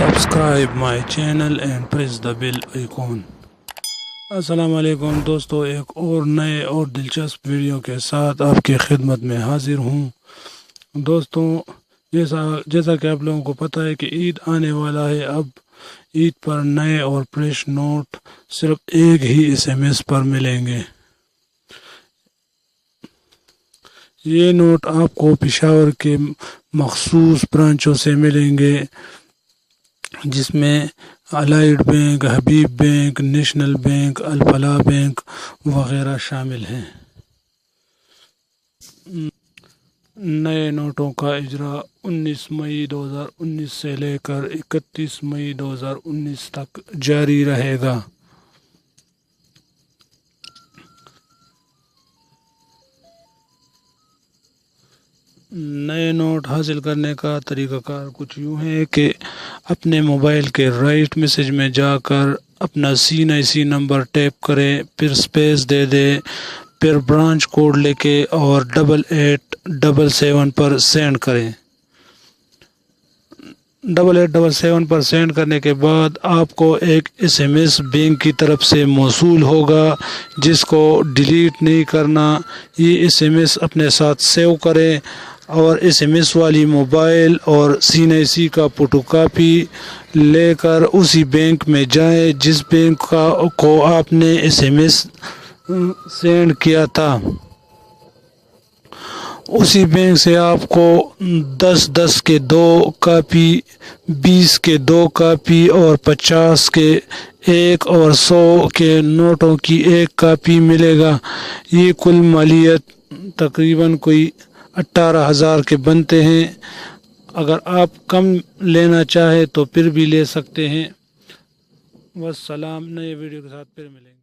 Subscribe my channel and press the bell icon. السلام علیکم دوستو، ایک اور نئے اور دلچسپ ویڈیو کے ساتھ آپ کی خدمت میں حاضر ہوں۔ دوستو جیسا کہ آپ لوگوں کو پتہ ہے کہ عید آنے والا ہے۔ اب عید پر نئے اور فریش نوٹ صرف ایک ہی SMS پر ملیں گے۔ یہ نوٹ آپ کو پشاور کے مخصوص برانچوں سے ملیں گے، جس میں الائیڈ بینک، حبیب بینک، نیشنل بینک، الفلاح بینک وغیرہ شامل ہیں۔ نئے نوٹوں کا اجرا 19 مئی 2019 سے لے کر 31 مئی 2019 تک جاری رہے گا۔ نئے نوٹ حاصل کرنے کا طریقہ کار کچھ یوں ہے کہ اپنے موبائل کے رائٹ میسج میں جا کر اپنا CNIC نمبر ٹیپ کریں، پھر اسپیس دے دیں، پھر برانچ کوڈ لکھے اور 8877 پر سینڈ کریں۔ 8877 پر سینڈ کرنے کے بعد آپ کو ایک SMS بینک کی طرف سے موصول ہوگا، جس کو ڈیلیٹ نہیں کرنا۔ یہ SMS اپنے ساتھ سیو کریں اور SMS والی موبائل اور CNIC کا فوٹو کاپی لے کر اسی بینک میں جائیں جس بینک کو آپ نے SMS سینڈ کیا تھا۔ اسی بینک سے آپ کو 10 کے 2 کاپی، 20 کے 2 کاپی اور 50 کے 1 اور 100 کے نوٹوں کی 1 کاپی ملے گا۔ یہ کل مالیت تقریباً کوئی 18,000 کے بنتے ہیں۔ اگر آپ کم لینا چاہیں تو پھر بھی لے سکتے ہیں۔ والسلام، نئے ویڈیو کے ساتھ پھر ملیں گے۔